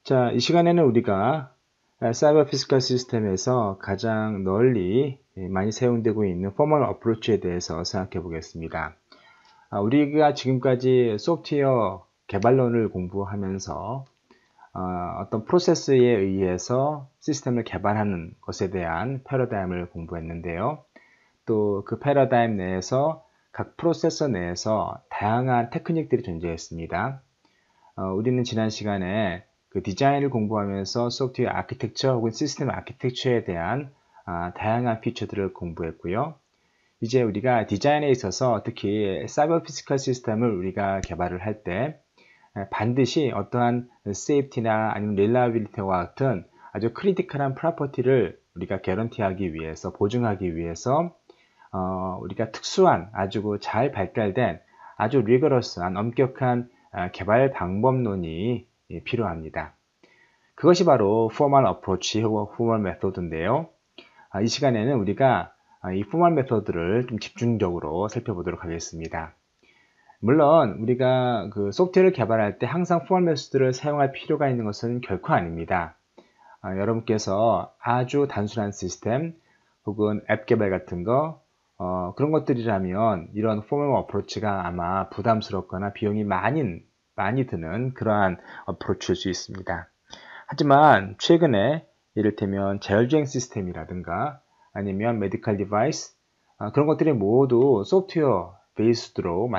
자, 이 시간에는 우리가 사이버 피지컬 시스템에서 가장 널리 많이 사용되고 있는 포멀 어프로치에 대해서 생각해 보겠습니다. 우리가 지금까지 소프트웨어 개발론을 공부하면서 어떤 프로세스에 의해서 시스템을 개발하는 것에 대한 패러다임을 공부했는데요. 또 그 패러다임 내에서 각 프로세서 내에서 다양한 테크닉들이 존재했습니다. 우리는 지난 시간에 그 디자인을 공부하면서 소프트웨어 아키텍처 혹은 시스템 아키텍처에 대한 다양한 피처들을 공부했고요. 이제 우리가 디자인에 있어서 특히 사이버 피지컬 시스템을 우리가 개발을 할 때 반드시 어떠한 세이프티나 아니면 릴라빌리티와 같은 아주 크리티컬한 프로퍼티를 우리가 개런티하기 위해서, 보증하기 위해서 우리가 특수한 아주 잘 발달된 아주 리거러스한 엄격한 개발 방법론이 필요합니다. 그것이 바로 포멀 어프로치 혹은 포멀 메소드인데요. 이 시간에는 우리가 이 포멀 메소드를 좀 집중적으로 살펴보도록 하겠습니다. 물론 우리가 그 소프트웨어를 개발할 때 항상 포멀 메소드를 사용할 필요가 있는 것은 결코 아닙니다. 여러분께서 아주 단순한 시스템 혹은 앱 개발 같은 거 그런 것들이라면 이런 포멀 어프로치가 아마 부담스럽거나 비용이 많이 드는 그러한 어프로치일 수 있습니다. 하지만 최근에 이를테면 자율주행 시스템이라든가 아니면 메디컬 디바이스 그런 것들이 모두 소프트웨어 베이스드로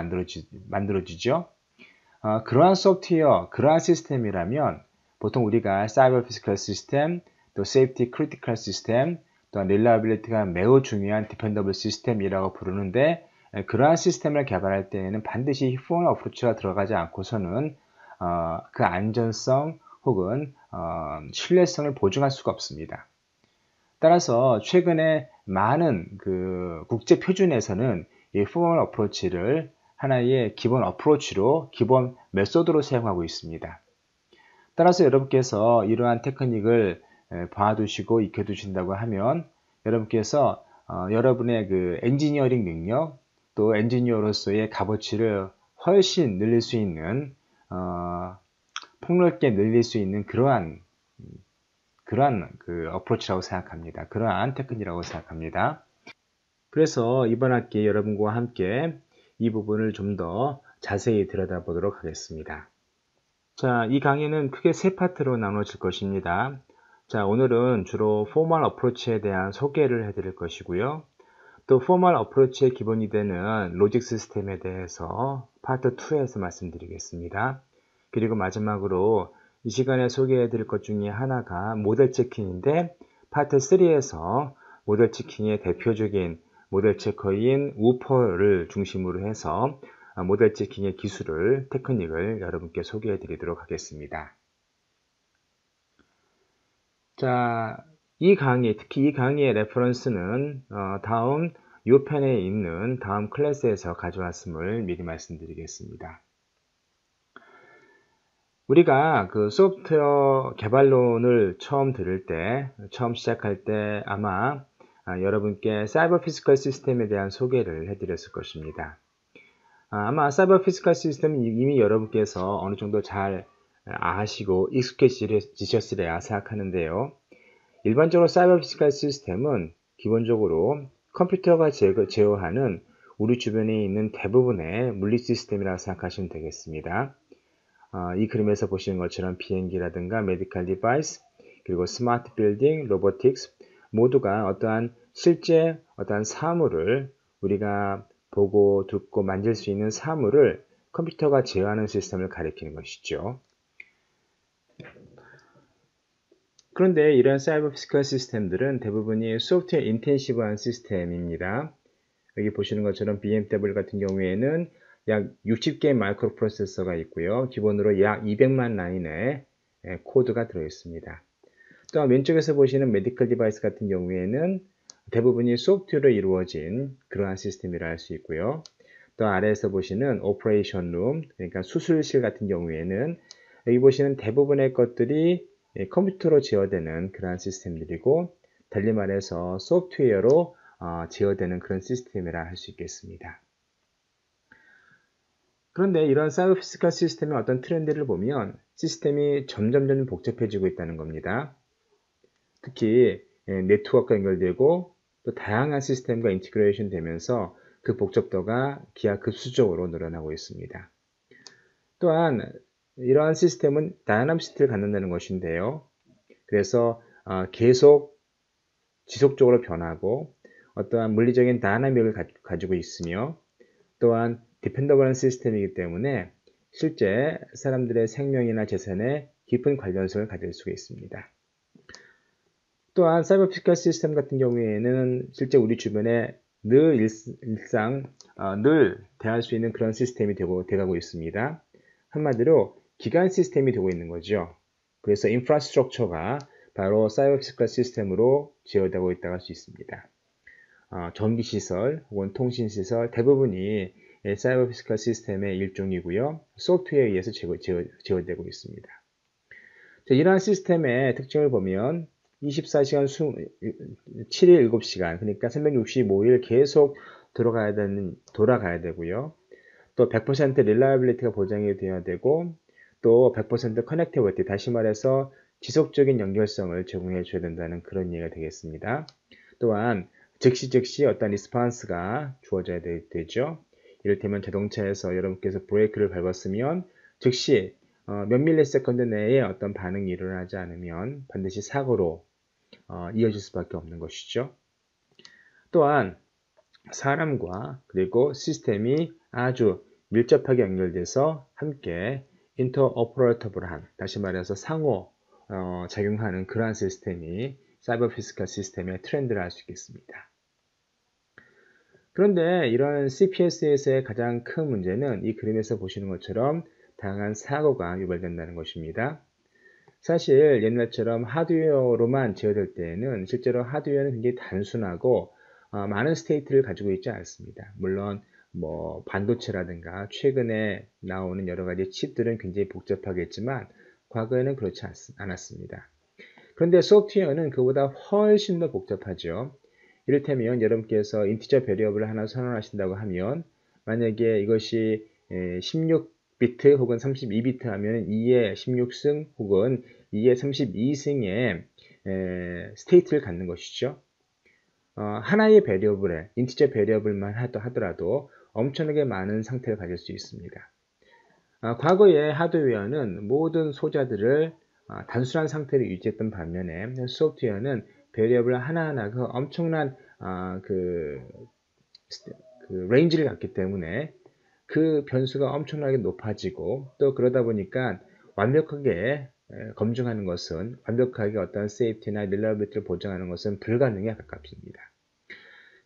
만들어지죠. 그러한 소프트웨어, 그러한 시스템이라면 보통 우리가 사이버 피지컬 시스템, 또 세이프티 크리티컬 시스템, 또한 릴라빌리티가 매우 중요한 디펜더블 시스템이라고 부르는데 그러한 시스템을 개발할 때에는 반드시 포멀 어프로치가 들어가지 않고서는 그 안전성 혹은 신뢰성을 보증할 수가 없습니다. 따라서 최근에 많은 그 국제 표준에서는 이 포멀 어프로치를 하나의 기본 어프로치로, 기본 메소드로 사용하고 있습니다. 따라서 여러분께서 이러한 테크닉을 봐두시고 익혀두신다고 하면 여러분께서 여러분의 그 엔지니어링 능력 또 엔지니어로서의 값어치를 훨씬 늘릴 수 있는 폭넓게 늘릴 수 있는 그러한 그 어프로치라고 생각합니다. 그러한 테크닉이라고 생각합니다. 그래서 이번 학기에 여러분과 함께 이 부분을 좀 더 자세히 들여다보도록 하겠습니다. 자, 이 강의는 크게 세 파트로 나눠질 것입니다. 자, 오늘은 주로 포멀 어프로치에 대한 소개를 해드릴 것이고요. 또 포멀 어프로치의 기본이 되는 로직 시스템에 대해서 파트 2에서 말씀드리겠습니다. 그리고 마지막으로 이 시간에 소개해드릴 것 중에 하나가 모델 체킹인데 파트 3에서 모델 체킹의 대표적인 모델 체커인 우퍼를 중심으로 해서 모델 체킹의 기술을, 테크닉을 여러분께 소개해 드리도록 하겠습니다. 자, 특히 이 강의의 레퍼런스는 다음 이 편에 있는 다음 클래스에서 가져왔음을 미리 말씀드리겠습니다. 우리가 그 소프트웨어 개발론을 처음 시작할 때 아마 여러분께 사이버 피지컬 시스템에 대한 소개를 해드렸을 것입니다. 아마 사이버 피지컬 시스템은 이미 여러분께서 어느 정도 잘 아시고 익숙해지셨으리라 생각하는데요. 일반적으로 사이버 피지컬 시스템은 기본적으로 컴퓨터가 제어하는 우리 주변에 있는 대부분의 물리 시스템이라고 생각하시면 되겠습니다. 이 그림에서 보시는 것처럼 비행기라든가 메디컬 디바이스, 그리고 스마트 빌딩, 로보틱스 모두가 실제 어떠한 사물을 우리가 보고 듣고 만질 수 있는 사물을 컴퓨터가 제어하는 시스템을 가리키는 것이죠. 그런데 이런 사이버 피지컬 시스템들은 대부분이 소프트웨어 인텐시브한 시스템입니다. 여기 보시는 것처럼 BMW 같은 경우에는 약 60개의 마이크로 프로세서가 있고요. 기본으로 약 200만 라인의 코드가 들어있습니다. 또한 왼쪽에서 보시는 메디컬 디바이스 같은 경우에는 대부분이 소프트웨어로 이루어진 그러한 시스템이라 할 수 있고요. 또 아래에서 보시는 오퍼레이션 룸, 그러니까 수술실 같은 경우에는 여기 보시는 대부분의 것들이 컴퓨터로 제어되는 그러한 시스템들이고, 달리 말해서 소프트웨어로 제어되는 그런 시스템이라 할 수 있겠습니다. 그런데 이런 사이버 피지컬 시스템의 어떤 트렌드를 보면 시스템이 점점 복잡해지고 있다는 겁니다. 특히 네트워크가 연결되고 또 다양한 시스템과 인티그레이션 되면서 그 복잡도가 기하급수적으로 늘어나고 있습니다. 또한 이러한 시스템은 다이나미시티를 갖는다는 것인데요. 그래서 계속 지속적으로 변하고 어떠한 물리적인 다이나믹을 가지고 있으며 또한 디펜더블한 시스템이기 때문에 실제 사람들의 생명이나 재산에 깊은 관련성을 가질 수가 있습니다. 또한 사이버 피지컬 시스템 같은 경우에는 실제 우리 주변에 늘 늘 대할 수 있는 그런 시스템이 돼가고 있습니다. 한마디로 기간 시스템이 되고 있는 거죠. 그래서 인프라스트럭처가 바로 사이버 피지컬 시스템으로 제어되고 있다고 할 수 있습니다. 전기시설 혹은 통신시설 대부분이 사이버 피지컬 시스템의 일종이고요. 소프트웨어에 의해서 제어되고 있습니다. 자, 이러한 시스템의 특징을 보면 24시간 7일 7시간 그러니까 365일 계속 돌아가야 되고요. 또 100% 릴라이빌리티가 보장이 되어야 되고 또 100% 커넥티비티 다시 말해서 지속적인 연결성을 제공해 줘야 된다는 그런 얘기가 되겠습니다. 또한 즉시 어떤 리스폰스가 주어져야 되죠. 이를테면 자동차에서 여러분께서 브레이크를 밟았으면 즉시 몇 밀리세컨드 내에 어떤 반응이 일어나지 않으면 반드시 사고로 이어질 수밖에 없는 것이죠. 또한 사람과 그리고 시스템이 아주 밀접하게 연결돼서 함께 인터오퍼레이터블한 다시 말해서 상호 작용하는 그러한 시스템이 사이버 피지컬 시스템의 트렌드를 알 수 있겠습니다. 그런데 이런 CPS에서의 가장 큰 문제는 이 그림에서 보시는 것처럼 다양한 사고가 유발된다는 것입니다. 사실 옛날처럼 하드웨어로만 제어될 때에는 실제로 하드웨어는 굉장히 단순하고 많은 스테이트를 가지고 있지 않습니다. 물론 뭐 반도체라든가 최근에 나오는 여러 가지 칩들은 굉장히 복잡하겠지만 과거에는 그렇지 않았습니다. 그런데 소프트웨어는 그보다 훨씬 더 복잡하죠. 이를테면 여러분께서 인티저 베리어블을 하나 선언하신다고 하면 만약에 이것이 16비트 혹은 32비트 하면 2의 16승 혹은 2의 32승의 스테이트를 갖는 것이죠. 하나의 베리어블에 인티저 베리어블만 하더라도 엄청나게 많은 상태를 가질 수 있습니다. 과거의 하드웨어는 모든 소자들을 단순한 상태를 유지했던 반면에 소프트웨어는 베리어블 하나하나가 엄청난 레인지를 갖기 때문에 그 변수가 엄청나게 높아지고 또 그러다 보니까 완벽하게 검증하는 것은 완벽하게 어떤 세이프티나 릴러비티를 보장하는 것은 불가능에 가깝습니다.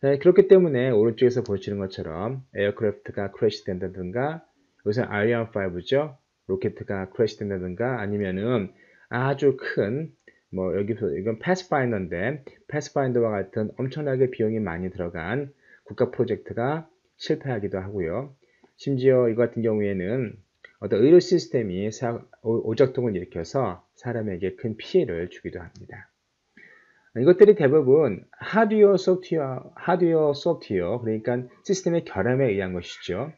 그렇기 때문에 오른쪽에서 보시는 것처럼 에어크래프트가 크래시 된다든가 요새 아리안 5죠. 로켓가 크래시 된다든가 아니면은 아주 큰 뭐 여기서 이건 패스파인더인데 패스파인더와 같은 엄청나게 비용이 많이 들어간 국가 프로젝트가 실패하기도 하고요. 심지어 이거 같은 경우에는 어떤 의료 시스템이 오작동을 일으켜서 사람에게 큰 피해를 주기도 합니다. 이것들이 대부분 하드웨어, 소프트웨어, 그러니까 시스템의 결함에 의한 것이죠.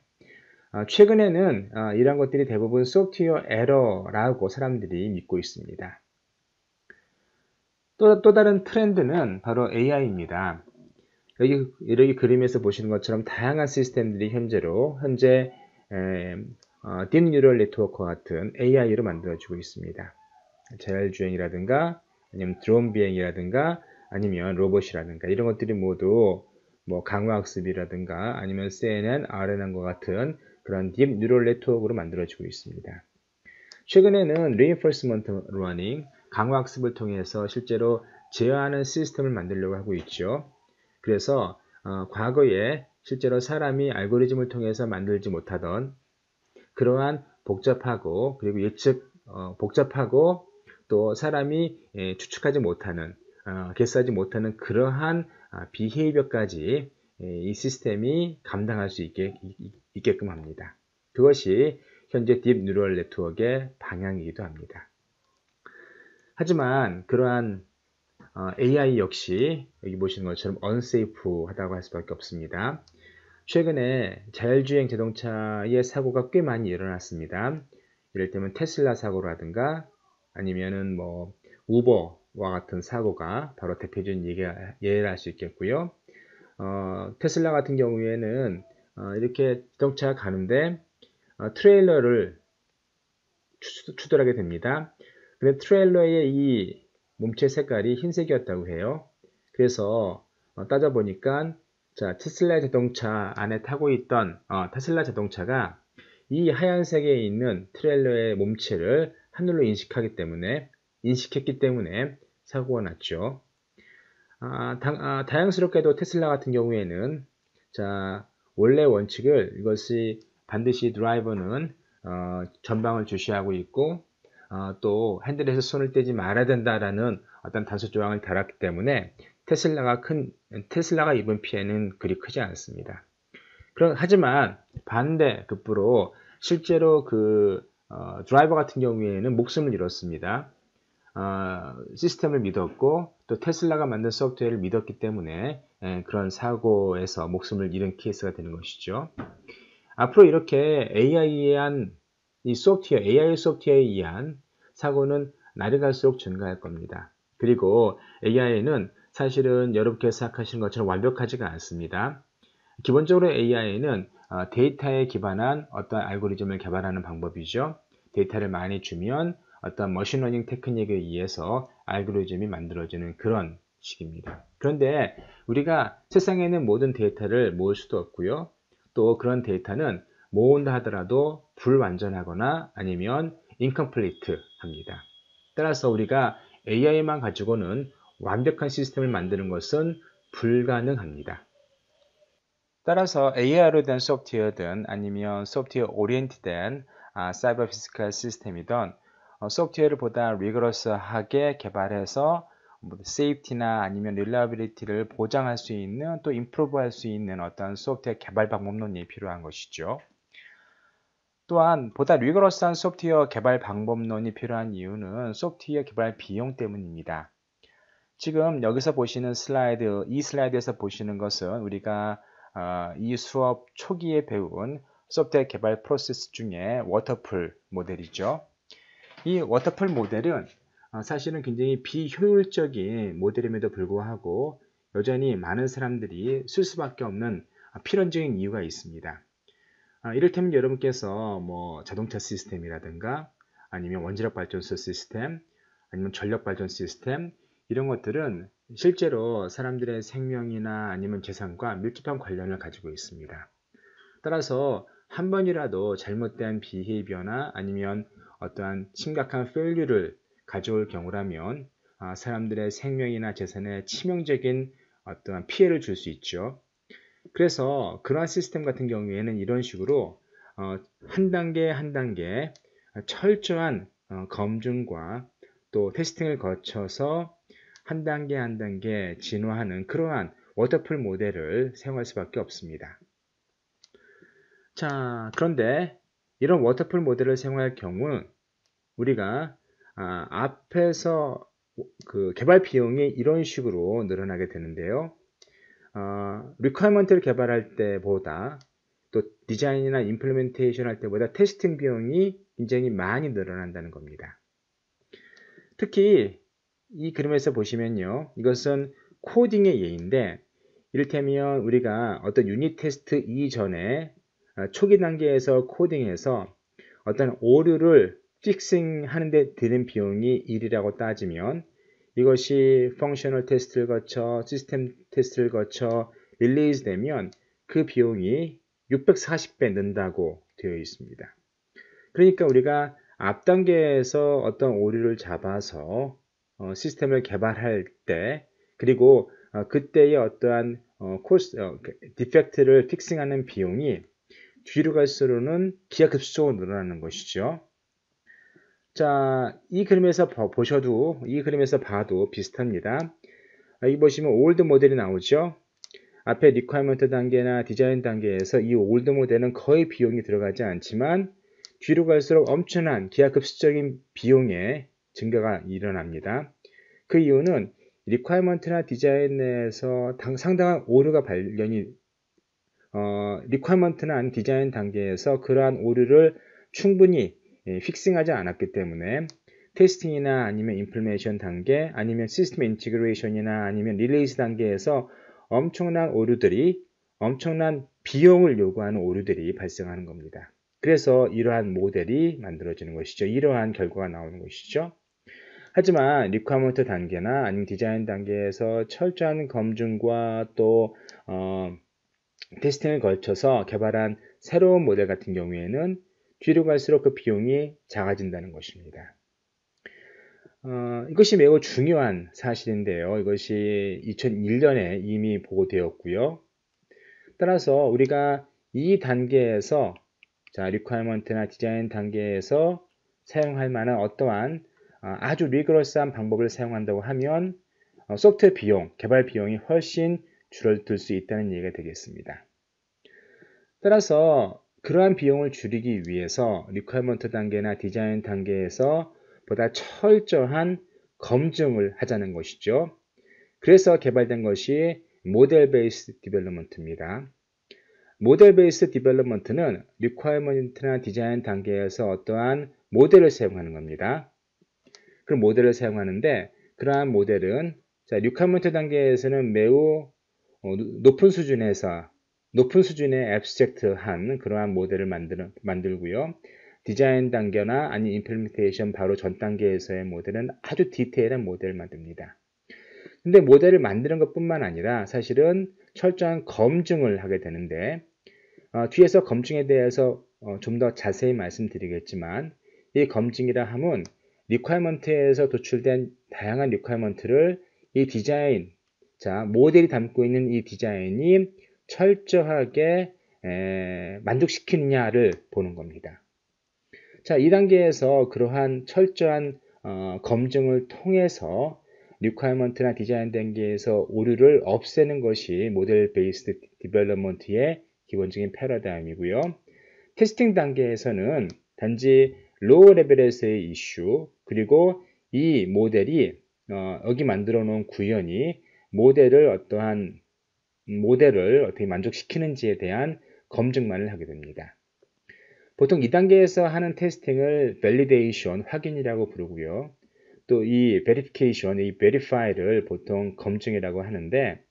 최근에는 이러한 것들이 대부분 소프트웨어 에러라고 사람들이 믿고 있습니다. 또 다른 트렌드는 바로 AI입니다. 여기 그림에서 보시는 것처럼 다양한 시스템들이 현재 딥 뉴럴 네트워크와 같은 AI로 만들어지고 있습니다. 자율주행이라든가 아니면 드론 비행이라든가 아니면 로봇이라든가 이런 것들이 모두 뭐 강화학습이라든가 아니면 CNN, RNN과 같은 그런 딥 뉴럴 네트워크로 만들어지고 있습니다. 최근에는 reinforcement learning, 강화학습을 통해서 실제로 제어하는 시스템을 만들려고 하고 있죠. 그래서 과거에 실제로 사람이 알고리즘을 통해서 만들지 못하던 그러한 복잡하고 그리고 복잡하고 또 사람이 추측하지 못하는 개수하지 못하는 그러한 비헤이비어까지 이 시스템이 감당할 수 있게끔 합니다. 그것이 현재 딥 뉴럴 네트워크의 방향이기도 합니다. 하지만 그러한 AI 역시 여기 보시는 것처럼 unsafe하다고 할 수밖에 없습니다. 최근에 자율주행 자동차의 사고가 꽤 많이 일어났습니다. 이를테면 테슬라 사고라든가 아니면은 뭐 우버와 같은 사고가 바로 대표적인 예를 할 수 있겠고요. 테슬라 같은 경우에는 이렇게 자동차가 가는데 트레일러를 추돌하게 됩니다. 근데 트레일러의 이 몸체 색깔이 흰색이었다고 해요. 그래서 따져보니까 자, 테슬라 자동차 안에 타고 있던 테슬라 자동차가 이 하얀색에 있는 트레일러의 몸체를 하늘로 인식했기 때문에 사고가 났죠. 다양스럽게도 테슬라 같은 경우에는 자, 원래 원칙을 이것이 반드시 드라이버는 전방을 주시하고 있고 또 핸들에서 손을 떼지 말아야 된다라는 어떤 단서 조항을 달았기 때문에 테슬라가 입은 피해는 그리 크지 않습니다. 하지만 반대급부로 실제로 드라이버 같은 경우에는 목숨을 잃었습니다. 시스템을 믿었고 또 테슬라가 만든 소프트웨어를 믿었기 때문에 그런 사고에서 목숨을 잃은 케이스가 되는 것이죠. 앞으로 이렇게 AI 소프트웨어에 의한 사고는 날이 갈수록 증가할 겁니다. 그리고 AI는 사실은 여러분께서 생각하시는 것처럼 완벽하지가 않습니다. 기본적으로 AI는 데이터에 기반한 어떤 알고리즘을 개발하는 방법이죠. 데이터를 많이 주면 어떤 머신러닝 테크닉에 의해서 알고리즘이 만들어지는 그런 식입니다. 그런데 우리가 세상에는 모든 데이터를 모을 수도 없고요. 또 그런 데이터는 모은다 하더라도 불완전하거나 아니면 incomplete 합니다. 따라서 우리가 AI만 가지고는 완벽한 시스템을 만드는 것은 불가능합니다. 따라서 AI로 된 소프트웨어든 아니면 소프트웨어 오리엔티된 사이버 피지컬 시스템이든 소프트웨어를 보다 리거러스하게 개발해서 세이프티나 아니면 릴라비리티를 보장할 수 있는 또 임프루브 할 수 있는 어떤 소프트웨어 개발 방법론이 필요한 것이죠. 또한 보다 리거러스한 소프트웨어 개발 방법론이 필요한 이유는 소프트웨어 개발 비용 때문입니다. 지금 여기서 보시는 이 슬라이드에서 보시는 것은 우리가 이 수업 초기에 배운 소프트웨어 개발 프로세스 중에 워터풀 모델이죠. 이 워터풀 모델은 사실은 굉장히 비효율적인 모델임에도 불구하고 여전히 많은 사람들이 쓸 수밖에 없는 필연적인 이유가 있습니다. 이를테면 여러분께서 뭐 자동차 시스템이라든가 아니면 원자력 발전소 시스템 아니면 전력 발전 시스템 이런 것들은 실제로 사람들의 생명이나 아니면 재산과 밀접한 관련을 가지고 있습니다. 따라서 한 번이라도 잘못된 비헤이비어나 아니면 어떠한 심각한 페일류를 가져올 경우라면 사람들의 생명이나 재산에 치명적인 어떠한 피해를 줄 수 있죠. 그래서 그러한 시스템 같은 경우에는 이런 식으로 한 단계 한 단계 철저한 검증과 또 테스팅을 거쳐서 한 단계 한 단계 진화하는 그러한 워터풀 모델을 사용할 수밖에 없습니다. 자, 그런데 이런 워터풀 모델을 사용할 경우 우리가 앞에서 개발 비용이 이런 식으로 늘어나게 되는데요. 리퀘어먼트를 개발할 때보다 또 디자인이나 임플리멘테이션 할 때보다 테스팅 비용이 굉장히 많이 늘어난다는 겁니다. 특히 이 그림에서 보시면요. 이것은 코딩의 예인데 이를테면 우리가 어떤 유닛 테스트 이전에 초기 단계에서 코딩해서 어떤 오류를 픽싱 하는데 드는 비용이 1이라고 따지면 이것이 펑셔널 테스트를 거쳐 시스템 테스트를 거쳐 릴리즈 되면 그 비용이 640배 는다고 되어 있습니다. 그러니까 우리가 앞 단계에서 어떤 오류를 잡아서 시스템을 개발할 때 그리고 그때의 어떠한 디펙트를 픽싱하는 비용이 뒤로 갈수록은 기하급수적으로 늘어나는 것이죠. 자, 이 그림에서 봐도 비슷합니다. 여기 보시면 올드 모델이 나오죠. 앞에 리퀘어먼트 단계나 디자인 단계에서 이 올드 모델은 거의 비용이 들어가지 않지만 뒤로 갈수록 엄청난 기하급수적인 비용의 증가가 일어납니다. 그 이유는 리퀘어먼트나 디자인에서 상당한 오류가 발견이 리퀘어먼트나 아닌 디자인 단계에서 그러한 오류를 충분히 픽싱하지 않았기 때문에 테스팅이나 아니면 임플리메이션 단계, 아니면 시스템 인티그레이션이나 아니면 릴리즈 단계에서 엄청난 오류들이, 엄청난 비용을 요구하는 오류들이 발생하는 겁니다. 그래서 이러한 모델이 만들어지는 것이죠. 이러한 결과가 나오는 것이죠. 하지만 리퀘어먼트 단계나 아니면 디자인 단계에서 철저한 검증과 또 테스팅을 거쳐서 개발한 새로운 모델 같은 경우에는 뒤로 갈수록 그 비용이 작아진다는 것입니다. 이것이 매우 중요한 사실인데요. 이것이 2001년에 이미 보고되었고요. 따라서 우리가 이 단계에서 requirement나 디자인 단계에서 사용할 만한 어떠한 아주 리그러스한 방법을 사용한다고 하면 소프트웨어 비용, 개발 비용이 훨씬 줄어들 수 있다는 얘기가 되겠습니다. 따라서 그러한 비용을 줄이기 위해서 리퀘어먼트 단계나 디자인 단계에서 보다 철저한 검증을 하자는 것이죠. 그래서 개발된 것이 모델 베이스 디벨롭먼트입니다. 모델 베이스 디벨롭먼트는 리퀘어먼트나 디자인 단계에서 어떠한 모델을 사용하는 겁니다. 그럼 모델을 사용하는데 그러한 모델은 리퀘어먼트 단계에서는 매우 높은 수준의 앱스트랙트한 그러한 모델을 만들고요. 디자인 단계나 아니 임플리멘테이션 바로 전 단계에서의 모델은 아주 디테일한 모델을 만듭니다. 근데 모델을 만드는 것뿐만 아니라 사실은 철저한 검증을 하게 되는데 뒤에서 검증에 대해서 좀 더 자세히 말씀드리겠지만 이 검증이라 함은 리퀘어먼트에서 도출된 다양한 리퀘어먼트를 이 디자인, 모델이 담고 있는 이 디자인이 철저하게 만족시키느냐를 보는 겁니다. 이 단계에서 그러한 철저한 검증을 통해서 리퀘어먼트나 디자인 단계에서 오류를 없애는 것이 모델 베이스드 디벨롭먼트의 기본적인 패러다임이고요. 테스팅 단계에서는 단지 로우 레벨에서의 이슈, 그리고 이 모델이 여기 만들어 놓은 구현이 모델을 어떻게 만족시키는지에 대한 검증만을 하게 됩니다. 보통 2단계에서 하는 테스팅을 validation, 확인이라고 부르고요. 또 이 verification, 이 verify를 보통 검증이라고 하는데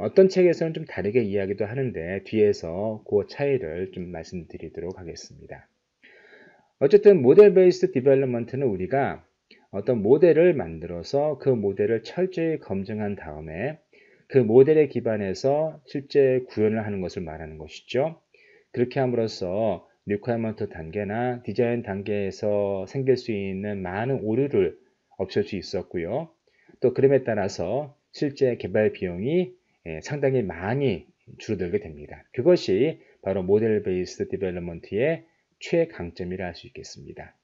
어떤 책에서는 좀 다르게 이야기도 하는데 뒤에서 그 차이를 좀 말씀드리도록 하겠습니다. 어쨌든 모델 베이스드 디벨롭먼트는 우리가 어떤 모델을 만들어서 그 모델을 철저히 검증한 다음에 그 모델에 기반해서 실제 구현을 하는 것을 말하는 것이죠. 그렇게 함으로써 리퀘어먼트 단계나 디자인 단계에서 생길 수 있는 많은 오류를 없앨 수 있었고요. 또 그럼에 따라서 실제 개발 비용이 상당히 많이 줄어들게 됩니다. 그것이 바로 모델 베이스드 디벨롭먼트의 최강점이라 할 수 있겠습니다.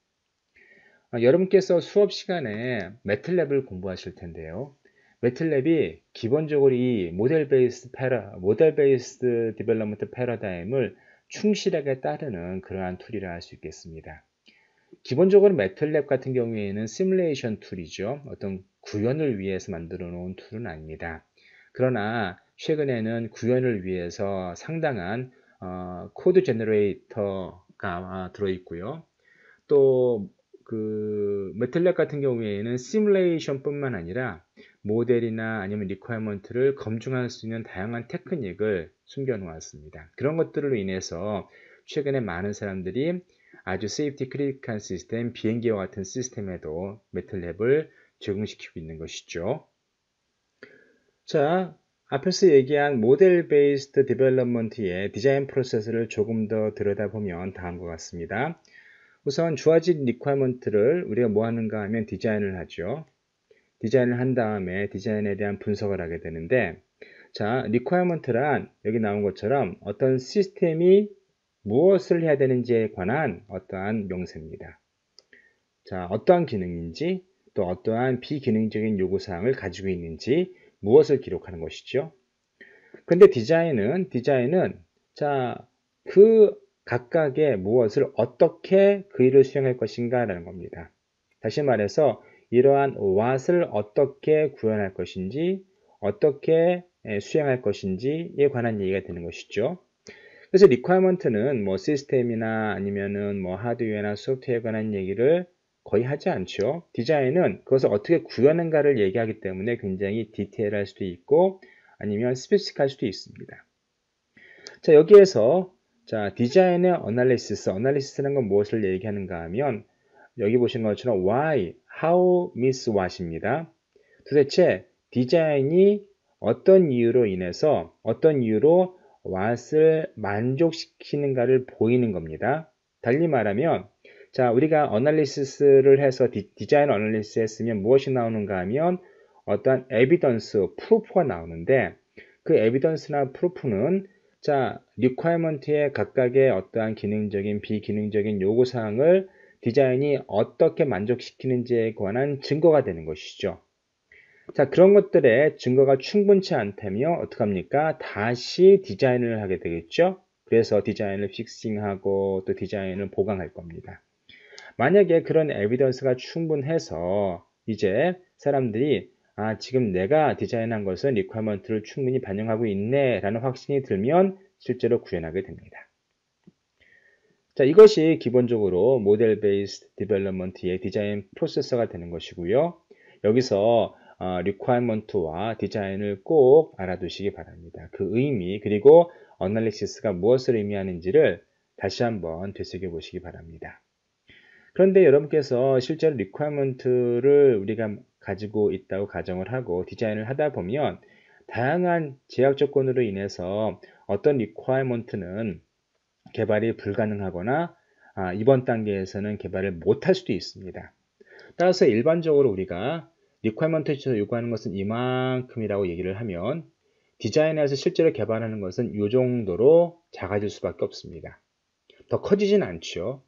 여러분께서 수업 시간에 매틀랩을 공부하실 텐데요. 매틀랩이 기본적으로 이 모델 베이스드 디벨롭먼트 패러다임을 충실하게 따르는 그러한 툴이라 할 수 있겠습니다. 기본적으로 매틀랩 같은 경우에는 시뮬레이션 툴이죠. 어떤 구현을 위해서 만들어 놓은 툴은 아닙니다. 그러나 최근에는 구현을 위해서 상당한 코드 제너레이터가 들어있고요. 또 그 매틀랩 같은 경우에는 시뮬레이션 뿐만 아니라 모델이나 아니면 리퀘어먼트를 검증할 수 있는 다양한 테크닉을 숨겨 놓았습니다. 그런 것들로 인해서 최근에 많은 사람들이 아주 세이프티 크리티컬한 시스템, 비행기와 같은 시스템에도 매틀랩을 적용시키고 있는 것이죠. 자, 앞에서 얘기한 모델 베이스드 디벨롭먼트의 디자인 프로세스를 조금 더 들여다보면 다음과 같습니다. 우선 주어진 리퀘어먼트를 우리가 뭐 하는가 하면 디자인을 하죠. 디자인을 한 다음에 디자인에 대한 분석을 하게 되는데, 리퀘어먼트란 여기 나온 것처럼 어떤 시스템이 무엇을 해야 되는지에 관한 어떠한 명세입니다. 어떠한 기능인지 또 어떠한 비기능적인 요구사항을 가지고 있는지 무엇을 기록하는 것이죠. 근데 디자인은 그 각각의 무엇을 어떻게 그 일을 수행할 것인가 라는 겁니다. 다시 말해서 이러한 what을 어떻게 구현할 것인지, 어떻게 수행할 것인지에 관한 얘기가 되는 것이죠. 그래서 requirement는 뭐 시스템이나 아니면은 뭐 하드웨어나 소프트웨어에 관한 얘기를 거의 하지 않죠. 디자인은 그것을 어떻게 구현하는가를 얘기하기 때문에 굉장히 디테일할 수도 있고 아니면 스페시픽할 수도 있습니다. 자, 여기에서 자, 디자인의 어널리시스라는 건 무엇을 얘기하는가 하면 여기 보시는 것처럼 why, how, means what입니다. 도대체 디자인이 어떤 이유로 인해서 어떤 이유로 what을 만족시키는가를 보이는 겁니다. 달리 말하면 자, 우리가 어널리시스를 해서 디자인 어널리시스 했으면 무엇이 나오는가 하면 어떠한 에비던스, 프루프가 나오는데 그 에비던스나 프루프는 자, 리퀘어먼트의 각각의 어떠한 기능적인, 비기능적인 요구사항을 디자인이 어떻게 만족시키는지에 관한 증거가 되는 것이죠. 자, 그런 것들의 증거가 충분치 않다면 어떡합니까? 다시 디자인을 하게 되겠죠? 그래서 디자인을 픽싱하고 또 디자인을 보강할 겁니다. 만약에 그런 에비던스가 충분해서 이제 사람들이 지금 내가 디자인한 것은 리퀘어먼트를 충분히 반영하고 있네 라는 확신이 들면 실제로 구현하게 됩니다. 자, 이것이 기본적으로 모델 베이스드 디벨롭먼트의 디자인 프로세서가 되는 것이고요. 여기서 requirement와 디자인을 꼭 알아두시기 바랍니다. 그 의미 그리고 어널리시스가 무엇을 의미하는지를 다시 한번 되새겨 보시기 바랍니다. 그런데 여러분께서 실제로 requirement를 우리가 가지고 있다고 가정을 하고 디자인을 하다 보면 다양한 제약 조건으로 인해서 어떤 requirement는 개발이 불가능하거나 이번 단계에서는 개발을 못할 수도 있습니다. 따라서 일반적으로 우리가 requirement에서 요구하는 것은 이만큼이라고 얘기를 하면 디자인에서 실제로 개발하는 것은 이 정도로 작아질 수밖에 없습니다. 더 커지진 않죠.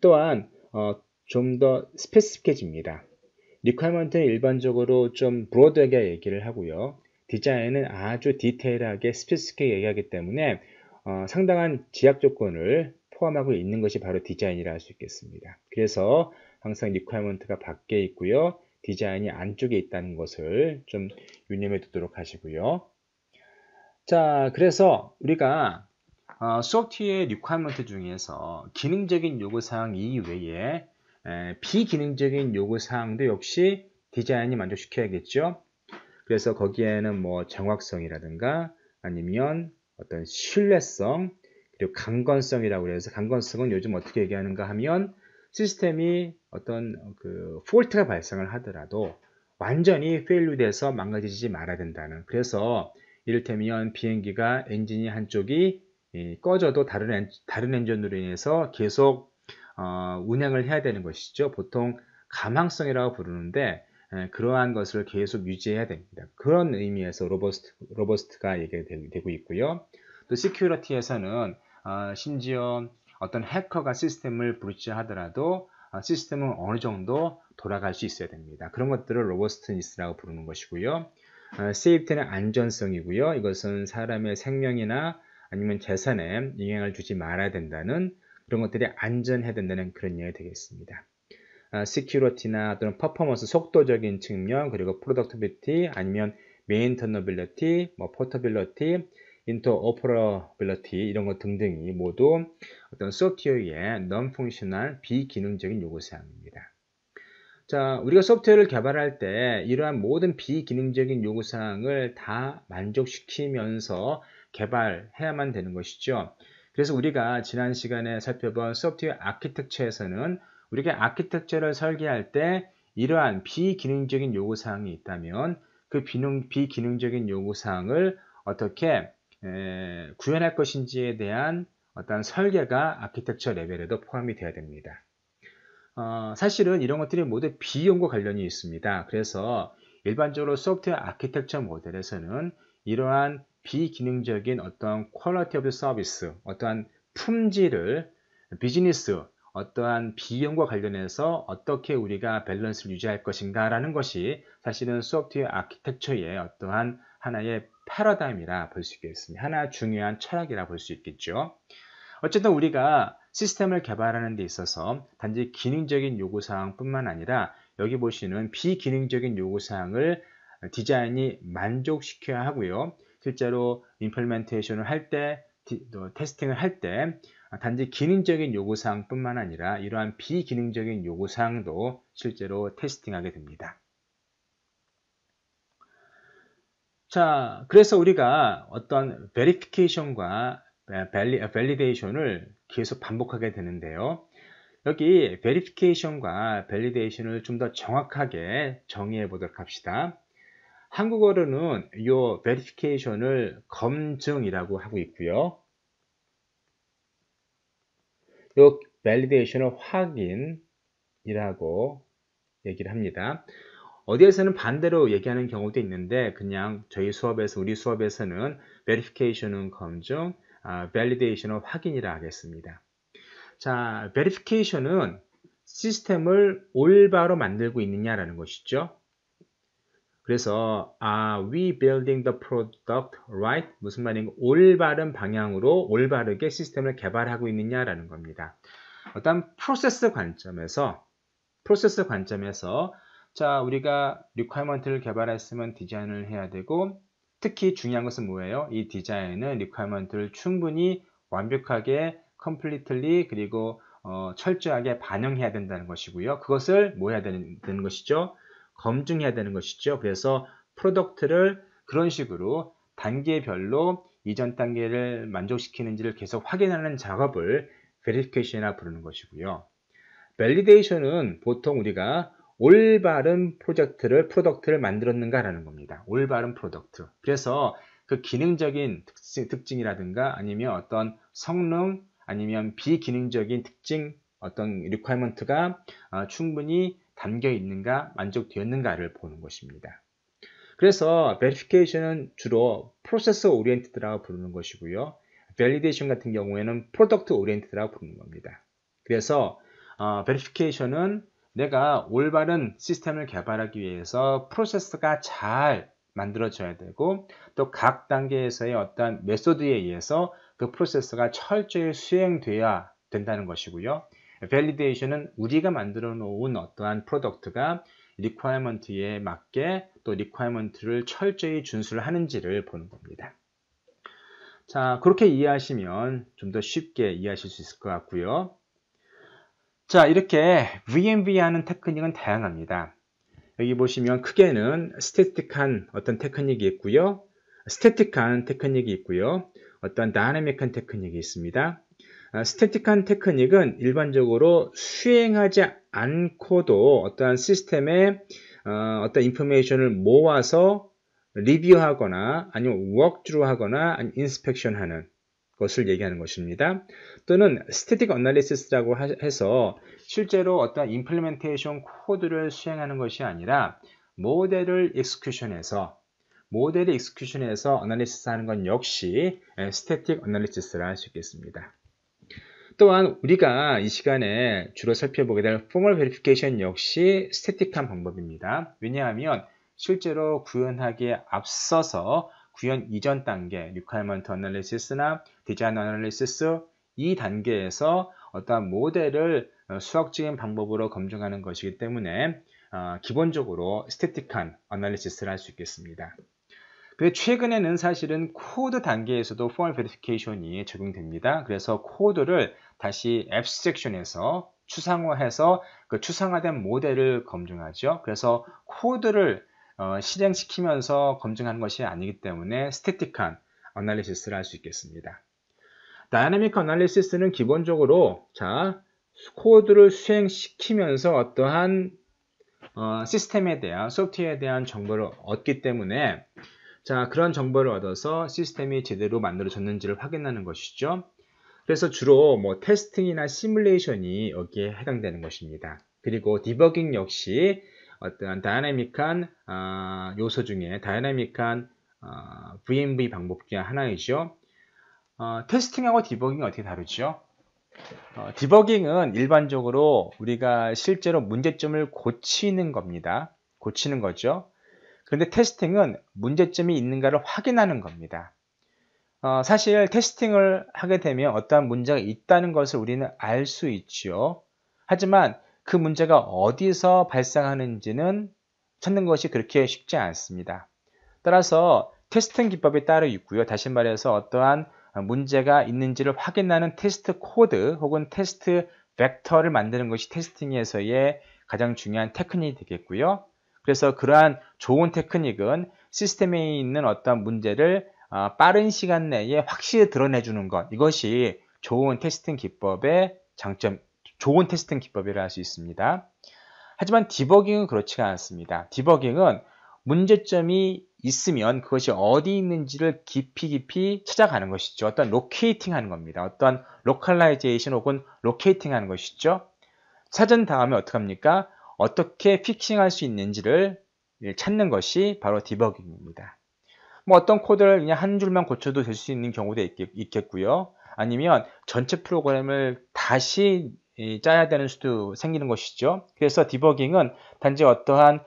또한 좀 더 스페시픽해집니다. requirement는 일반적으로 좀 브로드하게 얘기를 하고요. 디자인은 아주 디테일하게 스페시픽하게 얘기하기 때문에 상당한 제약 조건을 포함하고 있는 것이 바로 디자인이라 할 수 있겠습니다. 그래서 항상 requirement가 밖에 있고요. 디자인이 안쪽에 있다는 것을 좀 유념해 두도록 하시고요. 자, 그래서 우리가 소프트웨어 리퀘어먼트 중에서 기능적인 요구사항 이외에 비기능적인 요구사항도 역시 디자인이 만족시켜야겠죠. 그래서 거기에는 뭐 정확성이라든가 아니면 어떤 신뢰성 그리고 강건성이라고 해서 강건성은 요즘 어떻게 얘기하는가 하면 시스템이 어떤 폴트가 발생을 하더라도 완전히 페일류 돼서 망가지지 말아야 된다는 그래서 이를테면 비행기가 엔진이 한쪽이 꺼져도 다른 엔진으로 인해서 계속 운행을 해야 되는 것이죠. 보통 가망성이라고 부르는데 그러한 것을 계속 유지해야 됩니다. 그런 의미에서 로버스트가 얘기되고 있고요. 또 시큐리티에서는 심지어 어떤 해커가 시스템을 브리치하더라도 시스템은 어느 정도 돌아갈 수 있어야 됩니다. 그런 것들을 로버스트니스라고 부르는 것이고요. 세이프티는 안전성이고요. 이것은 사람의 생명이나 아니면 재산에 영향을 주지 말아야 된다는 그런 것들이 안전해야 된다는 그런 얘기가 되겠습니다. 시큐리티나 또는 퍼포먼스 속도적인 측면 그리고 프로덕티비티 아니면 메인터너빌리티, 뭐 포터빌리티, 인터오퍼러빌리티 이런 것 등등이 모두 어떤 소프트웨어의 non-functional 비기능적인 요구사항입니다. 자, 우리가 소프트웨어를 개발할 때 이러한 모든 비기능적인 요구사항을 다 만족시키면서 개발해야만 되는 것이죠. 그래서 우리가 지난 시간에 살펴본 소프트웨어 아키텍처에서는 우리가 아키텍처를 설계할 때 이러한 비기능적인 요구사항이 있다면 그 비기능적인 요구사항을 어떻게 구현할 것인지에 대한 어떤 설계가 아키텍처 레벨에도 포함이 되어야 됩니다. 사실은 이런 것들이 모두 비용과 관련이 있습니다. 그래서 일반적으로 소프트웨어 아키텍처 모델에서는 이러한 비기능적인 어떤 퀄리티 오브 서비스, 어떠한 품질을 비즈니스, 어떠한 비용과 관련해서 어떻게 우리가 밸런스를 유지할 것인가 라는 것이 사실은 소프트웨어 아키텍처의 어떠한 하나의 패러다임이라 볼 수 있겠습니다. 하나 중요한 철학이라 볼 수 있겠죠. 어쨌든 우리가 시스템을 개발하는 데 있어서 단지 기능적인 요구사항 뿐만 아니라 여기 보시는 비기능적인 요구사항을 디자인이 만족시켜야 하고요. 실제로 임플리멘테이션을 할 때, 테스팅을 할 때 단지 기능적인 요구사항뿐만 아니라 이러한 비기능적인 요구사항도 실제로 테스팅하게 됩니다. 자, 그래서 우리가 어떤 베리피케이션과 밸리데이션을 계속 반복하게 되는데요. 여기 베리피케이션과 밸리데이션을 좀 더 정확하게 정의해 보도록 합시다. 한국어로는 이 베리피케이션을 검증이라고 하고 있고요. 이 밸리데이션을 확인이라고 얘기를 합니다. 어디에서는 반대로 얘기하는 경우도 있는데 그냥 저희 수업에서 우리 수업에서는 verification은 검증, validation은 확인이라 하겠습니다. 자, verification은 시스템을 올바로 만들고 있느냐라는 것이죠. 그래서 are we building the product right? 무슨 말인가? 올바른 방향으로 올바르게 시스템을 개발하고 있느냐라는 겁니다. 어떤 프로세스 관점에서 자, 우리가 requirement를 개발했으면 디자인을 해야 되고 특히 중요한 것은 뭐예요? 이 디자인은 requirement를 충분히 완벽하게 completely 그리고 철저하게 반영해야 된다는 것이고요. 그것을 뭐 해야 되는 것이죠? 검증해야 되는 것이죠. 그래서 프로덕트를 그런 식으로 단계별로 이전 단계를 만족시키는지를 계속 확인하는 작업을 verification이라 부르는 것이고요. validation은 보통 우리가 올바른 프로덕트를 만들었는가라는 겁니다. 올바른 프로덕트. 그래서 그 기능적인 특징이라든가 아니면 어떤 성능 아니면 비기능적인 특징 어떤 리퀘어먼트가 충분히 담겨 있는가 만족되었는가를 보는 것입니다. 그래서 verification은 주로 프로세스 오리엔티드라고 부르는 것이고요. validation 같은 경우에는 프로덕트 오리엔티드라고 부르는 겁니다. 그래서 verification은 내가 올바른 시스템을 개발하기 위해서 프로세스가 잘 만들어져야 되고 또 각 단계에서의 어떤 메소드에 의해서 그 프로세스가 철저히 수행돼야 된다는 것이고요. validation은 우리가 만들어 놓은 어떠한 프로덕트가 requirement에 맞게 또 requirement를 철저히 준수를 하는지를 보는 겁니다. 자, 그렇게 이해하시면 좀 더 쉽게 이해하실 수 있을 것 같고요. 자, 이렇게 V&V 하는 테크닉은 다양합니다. 여기 보시면 크게는 스태틱한 어떤 테크닉이 있고요. 스태틱한 테크닉이 있고요. 어떤 다이내믹한 테크닉이 있습니다. 스태틱한 테크닉은 일반적으로 수행하지 않고도 어떠한 시스템에 어떤 인포메이션을 모아서 리뷰하거나 아니면 워크스루 하거나 아니면 인스펙션 하는 것을 얘기하는 것입니다. 또는 스태틱 어널리시스라고 해서 실제로 어떤 임플리멘테이션 코드를 수행하는 것이 아니라 모델을 익스큐션해서 어널리시스 하는 건 역시 스태틱 어널리시스라 할 수 있겠습니다. 또한 우리가 이 시간에 주로 살펴보게 될 포멀 베리피케이션 역시 스태틱한 방법입니다. 왜냐하면 실제로 구현하기에 앞서서 구현 이전 단계, requirement analysis나 design analysis 이 단계에서 어떠한 모델을 수학적인 방법으로 검증하는 것이기 때문에 기본적으로 스태틱한 어널리시스를 할 수 있겠습니다. 근데 최근에는 사실은 코드 단계에서도 포멀 베리피케이션이 적용됩니다. 그래서 코드를 다시 앱스트랙션에서 추상화해서 그 추상화된 모델을 검증하죠. 그래서 코드를 실행시키면서 검증하는 것이 아니기 때문에 스태틱한 어널리시스를 할 수 있겠습니다. 다이내믹 어널리시스는 기본적으로 코드를 수행시키면서 어떠한 시스템에 대한 소프트웨어에 대한 정보를 얻기 때문에 그런 정보를 얻어서 시스템이 제대로 만들어졌는지를 확인하는 것이죠. 그래서 주로 테스팅이나 시뮬레이션이 여기에 해당되는 것입니다. 그리고 디버깅 역시 어떠한 다이내믹한 요소 중에 다이내믹한 V&V 방법 중에 하나이죠. 테스팅하고 디버깅이 어떻게 다르죠? 디버깅은 일반적으로 우리가 실제로 문제점을 고치는 겁니다. 고치는 거죠. 그런데 테스팅은 문제점이 있는가를 확인하는 겁니다. 사실 테스팅을 하게 되면 어떠한 문제가 있다는 것을 우리는 알 수 있죠. 하지만 그 문제가 어디서 발생하는지는 찾는 것이 그렇게 쉽지 않습니다. 따라서 테스팅 기법이 따로 있고요. 다시 말해서 어떠한 문제가 있는지를 확인하는 테스트 코드 혹은 테스트 벡터를 만드는 것이 테스팅에서의 가장 중요한 테크닉이 되겠고요. 그래서 그러한 좋은 테크닉은 시스템에 있는 어떤 문제를 빠른 시간 내에 확실히 드러내주는 것, 이것이 좋은 테스팅 기법의 장점, 좋은 테스팅 기법이라 할 수 있습니다. 하지만 디버깅은 그렇지가 않습니다. 디버깅은 문제점이 있으면 그것이 어디 있는지를 깊이 찾아가는 것이죠. 어떤 로케이팅 하는 겁니다. 어떤 로컬라이제이션 혹은 로케이팅 하는 것이죠. 찾은 다음에 어떻게 합니까? 어떻게 픽싱할 수 있는지를 찾는 것이 바로 디버깅입니다. 뭐 어떤 코드를 그냥 한 줄만 고쳐도 될 수 있는 경우도 있겠고요. 아니면 전체 프로그램을 다시 짜야 되는 수도 생기는 것이죠. 그래서 디버깅은 단지 어떠한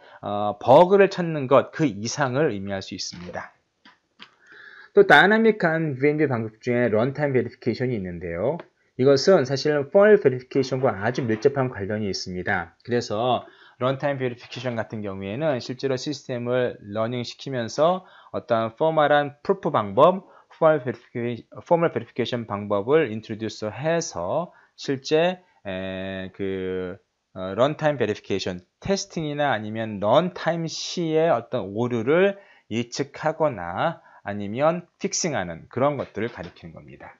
버그를 찾는 것 그 이상을 의미할 수 있습니다. 또 다이나믹한 V&V 방법 중에 런타임 베리피케이션이 있는데요. 이것은 사실은 펄 베리피케이션과 아주 밀접한 관련이 있습니다. 그래서 런타임 베리피케이션 같은 경우에는 실제로 시스템을 러닝 시키면서 어떤 포멀한 프루프 방법, 포멀 베리피케이션 방법을 인트로듀스 해서 실제 런타임 베리피케이션 테스팅이나 아니면 런타임 시의 어떤 오류를 예측하거나 아니면 픽싱하는 그런 것들을 가리키는 겁니다.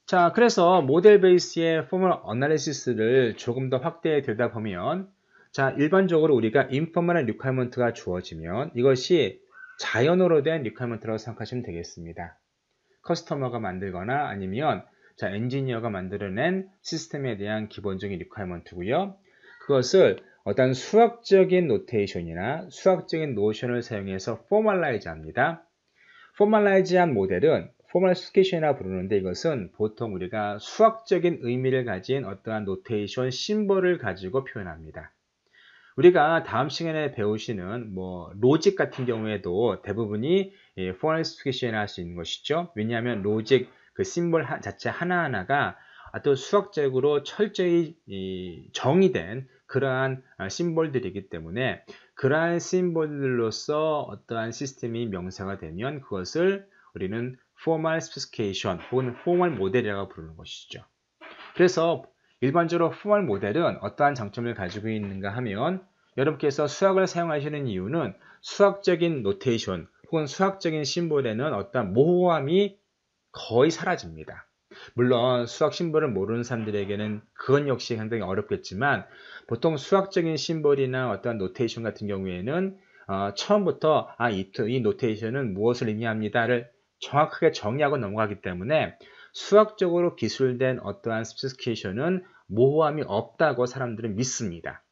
자, 그래서 모델 베이스의 포멀 어널리시스를 조금 더 확대해 들여다보면, 자, 일반적으로 우리가 인포멀한 리퀘어먼트가 주어지면 이것이 자연어로 된 리퀘어먼트라고 생각하시면 되겠습니다. 커스터머가 만들거나 아니면 자, 엔지니어가 만들어낸 시스템에 대한 기본적인 리퀘어먼트고요. 그것을 어떤 수학적인 노테이션이나 수학적인 노션을 사용해서 포멀라이즈 합니다. 포멀라이즈한 모델은 포멀스케이션이라 부르는데 이것은 보통 우리가 수학적인 의미를 가진 어떠한 노테이션 심볼을 가지고 표현합니다. 우리가 다음 시간에 배우시는 로직 같은 경우에도 대부분이 포멀스케이션을 할 수 있는 것이죠. 왜냐하면 로직 그 심볼 자체 하나하나가 또 수학적으로 철저히 정의된 그러한 심볼들이기 때문에 그러한 심볼들로서 어떠한 시스템이 명사가 되면 그것을 우리는 포멀 스페시피케이션 혹은 포멀 모델이라고 부르는 것이죠. 그래서 일반적으로 포멀 모델은 어떠한 장점을 가지고 있는가 하면 여러분께서 수학을 사용하시는 이유는 수학적인 노테이션 혹은 수학적인 심볼에는 어떠한 모호함이 거의 사라집니다. 물론 수학 심볼을 모르는 사람들에게는 그건 역시 상당히 어렵겠지만 보통 수학적인 심볼이나 어떠한 노테이션 같은 경우에는 처음부터 이 노테이션은 무엇을 의미합니다를 정확하게 정의하고 넘어가기 때문에 수학적으로 기술된 어떠한 스페시피케이션은 모호함이 없다고 사람들은 믿습니다.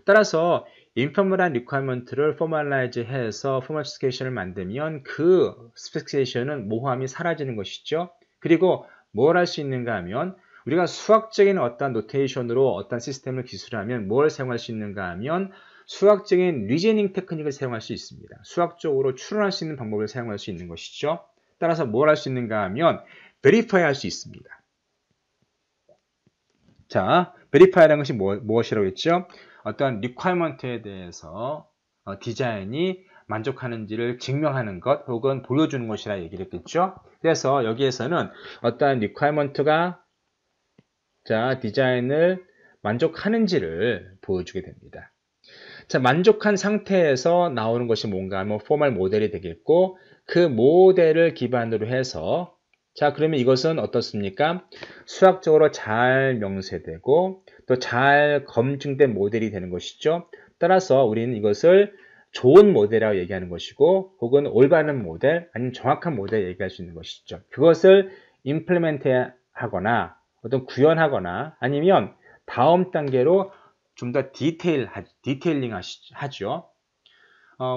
따라서 인포멀한 리퀘어먼트를 포멀라이즈 해서 포멀 스페시피케이션을 만들면 그 스페시피케이션은 모호함이 사라지는 것이죠. 그리고 뭘 할 수 있는가 하면 우리가 수학적인 어떤 노테이션으로 어떤 시스템을 기술하면 뭘 사용할 수 있는가 하면 수학적인 리저닝 테크닉을 사용할 수 있습니다. 수학적으로 추론할 수 있는 방법을 사용할 수 있는 것이죠. 따라서 뭘 할 수 있는가 하면 베리파이 할 수 있습니다. 자, 베리파이라는 것이 무엇이라고 했죠? 어떤 리퀘어먼트에 대해서 디자인이 만족하는지를 증명하는 것 혹은 보여주는 것이라 얘기를 했겠죠. 그래서 여기에서는 어떤 리퀘어먼트가 디자인을 만족하는지를 보여주게 됩니다. 자, 만족한 상태에서 나오는 것이 뭔가 하면 포멀 모델이 되겠고 그 모델을 기반으로 해서 자, 그러면 이것은 어떻습니까? 수학적으로 잘 명세되고 또 잘 검증된 모델이 되는 것이죠. 따라서 우리는 이것을 좋은 모델이라고 얘기하는 것이고 혹은 올바른 모델 아니면 정확한 모델 얘기할 수 있는 것이죠. 그것을 임플리멘트 하거나 어떤 구현하거나 아니면 다음 단계로 좀 더 디테일링 하죠.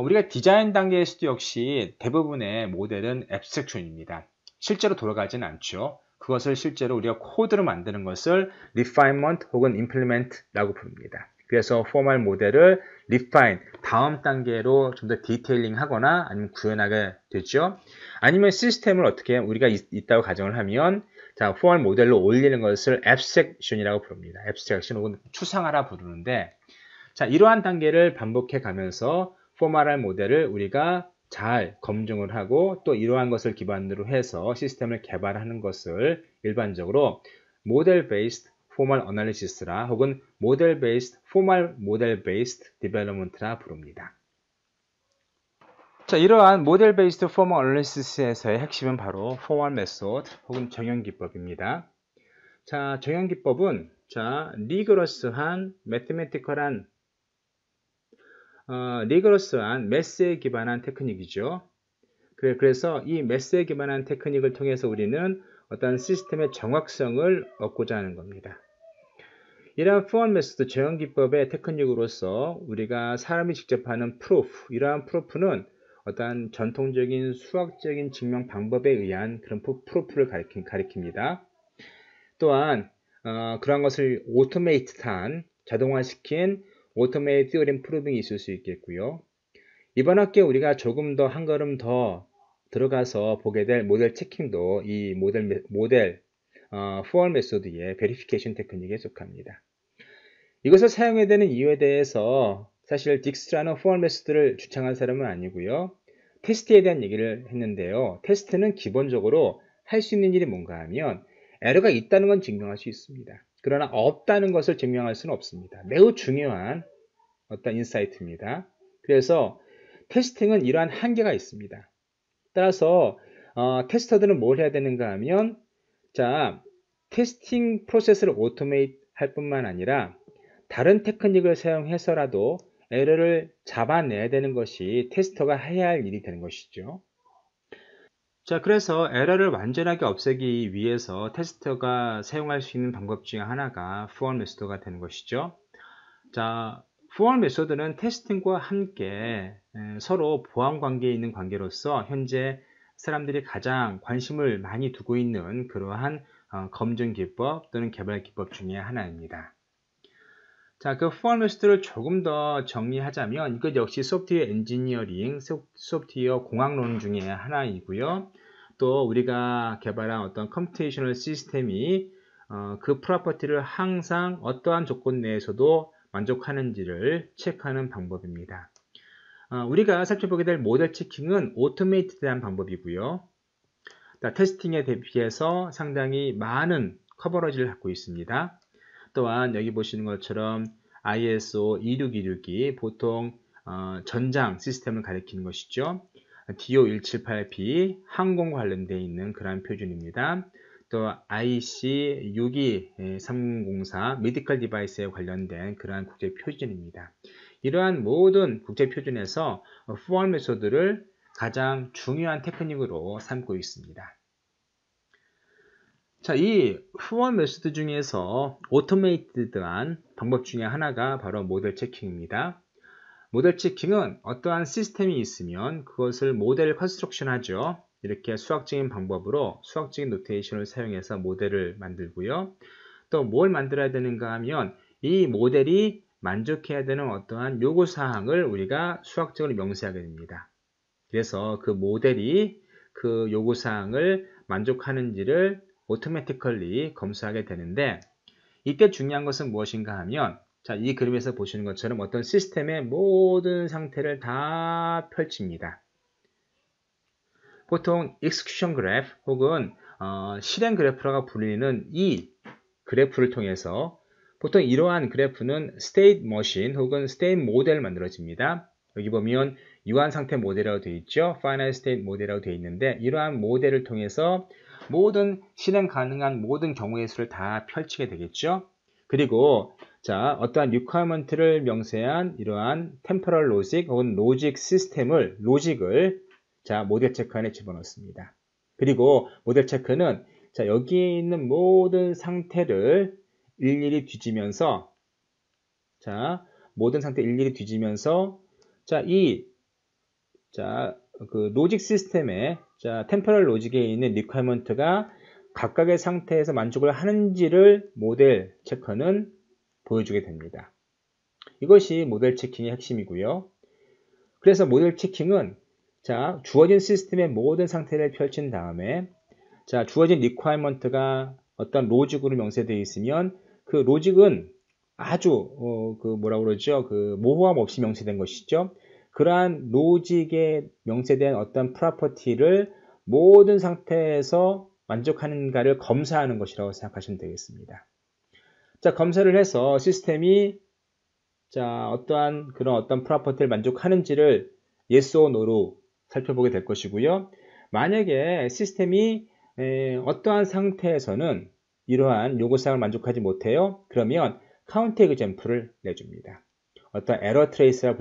우리가 디자인 단계에서도 역시 대부분의 모델은 앱스트랙션입니다. 실제로 돌아가지는 않죠. 그것을 실제로 우리가 코드로 만드는 것을 refinement 혹은 implement라고 부릅니다. 그래서 포멀 모델을 refine, 다음 단계로 좀 더 디테일링 하거나 아니면 구현하게 되죠. 아니면 시스템을 어떻게 우리가 있다고 가정을 하면 자, 포멀 모델로 올리는 것을 abstraction이라고 부릅니다. abstraction 혹은 추상화라 부르는데 자, 이러한 단계를 반복해 가면서 포멀한 모델을 우리가 잘 검증을 하고 또 이러한 것을 기반으로 해서 시스템을 개발하는 것을 일반적으로 모델 베이스드 포멀 어널리시스라 혹은 모델 베이스드 포멀 모델 베이스드 디벨롭먼트라 부릅니다. 자, 이러한 모델 베이스드 포멀 어널리시스에서의 핵심은 바로 포멀 메소드 혹은 정형 기법입니다. 자, 정형 기법은 리그러스한 매트메티컬한 리그러스한 매스에 기반한 테크닉이죠. 그래서 이 매스에 기반한 테크닉을 통해서 우리는 어떤 시스템의 정확성을 얻고자 하는 겁니다. 이러한 포멀 메소드 정형 기법의 테크닉으로서 우리가 사람이 직접 하는 프루프, 이러한 프루프는 어떤 전통적인 수학적인 증명 방법에 의한 그런 프루프를 가리킵니다. 또한 그런 것을 오토메이트한 자동화시킨 오토메이트 티어리 프루빙이 있을 수 있겠고요. 이번 학기에 우리가 조금 더 한 걸음 더 들어가서 보게 될 모델 체킹도 이 모델 포멀 메소드의 베리피케이션 테크닉에 속합니다. 이것을 사용해야 되는 이유에 대해서 사실 딕스라는 포멀 메소드를 주창한 사람은 아니고요. 테스트에 대한 얘기를 했는데요. 테스트는 기본적으로 할 수 있는 일이 뭔가 하면 에러가 있다는 건 증명할 수 있습니다. 그러나 없다는 것을 증명할 수는 없습니다. 매우 중요한 어떤 인사이트입니다. 그래서 테스팅은 이러한 한계가 있습니다. 따라서 테스터들은 뭘 해야 되는가 하면 테스팅 프로세스를 오토메이트 할 뿐만 아니라 다른 테크닉을 사용해서라도 에러를 잡아내야 되는 것이 테스터가 해야 할 일이 되는 것이죠. 자, 그래서 에러를 완전하게 없애기 위해서 테스터가 사용할 수 있는 방법 중에 하나가 포멀 메소드가 되는 것이죠. 자, 포멀 메소드는 테스팅과 함께 서로 보완 관계에 있는 관계로서 현재 사람들이 가장 관심을 많이 두고 있는 그러한 검증 기법 또는 개발 기법 중에 하나입니다. 자, 그 포멀 메소드를 조금 더 정리하자면 이것 역시 소프트웨어 엔지니어링, 소프트웨어 공학론 중에 하나이고요. 또 우리가 개발한 어떤 컴퓨테이셔널 시스템이 그 프로퍼티를 항상 어떠한 조건 내에서도 만족하는지를 체크하는 방법입니다. 우리가 살펴보게 될 모델 체킹은 오토메이트드한 방법이고요. 테스팅에 대비해서 상당히 많은 커버러지를 갖고 있습니다. 또한 여기 보시는 것처럼 ISO 26262이 보통 전장 시스템을 가리키는 것이죠. DO178P 항공 관련되어 있는 그러한 표준입니다. 또 IC 623004 메디컬 디바이스에 관련된 그러한 국제 표준입니다. 이러한 모든 국제 표준에서 포멀 메소드를 가장 중요한 테크닉으로 삼고 있습니다. 자, 이 포멀 메소드 중에서 오토메이트드한 방법 중에 하나가 바로 모델 체킹입니다. 모델 체킹은 어떠한 시스템이 있으면 그것을 모델 컨스트럭션 하죠. 이렇게 수학적인 방법으로 수학적인 노테이션을 사용해서 모델을 만들고요. 또 뭘 만들어야 되는가 하면 이 모델이 만족해야 되는 어떠한 요구사항을 우리가 수학적으로 명시하게 됩니다. 그래서 그 모델이 그 요구사항을 만족하는지를 오토매티컬리 검수하게 되는데 이때 중요한 것은 무엇인가 하면 이 그림에서 보시는 것처럼 어떤 시스템의 모든 상태를 다 펼칩니다. 보통 execution graph 혹은 실행 그래프라고 불리는 이 그래프를 통해서 보통 이러한 그래프는 state machine 혹은 state 모델을 만들어집니다. 여기 보면 유한 상태 모델이라고 되어 있죠. final state 모델이라고 되어 있는데 이러한 모델을 통해서 모든 실행 가능한 모든 경우의 수를 다 펼치게 되겠죠. 그리고 어떠한 requirement를 명세한 이러한 temporal logic 혹은 logic 시스템을 로직을 모델 체크 안에 집어넣습니다. 그리고 모델 체크는 여기에 있는 모든 상태를 일일이 뒤지면서 모든 상태 일일이 뒤지면서 그 로직 시스템의 템포럴 로직에 있는 리퀘어먼트가 각각의 상태에서 만족을 하는지를 모델 체커는 보여주게 됩니다. 이것이 모델 체킹의 핵심이고요. 그래서 모델 체킹은 주어진 시스템의 모든 상태를 펼친 다음에 주어진 리퀘어먼트가 어떤 로직으로 명세되어 있으면 그 로직은 아주 모호함 없이 명시된 것이죠. 그러한 로직에 명세된 어떤 프로퍼티를 모든 상태에서 만족하는가를 검사하는 것이라고 생각하시면 되겠습니다. 자, 검사를 해서 시스템이 자, 어떤 프로퍼티를 만족하는지를 yes or no로 살펴보게 될 것이고요. 만약에 시스템이 어떠한 상태에서는 이러한 요구사항을 만족하지 못해요. 그러면 카운트 example을 내줍니다. 어떤 에러 트레이스라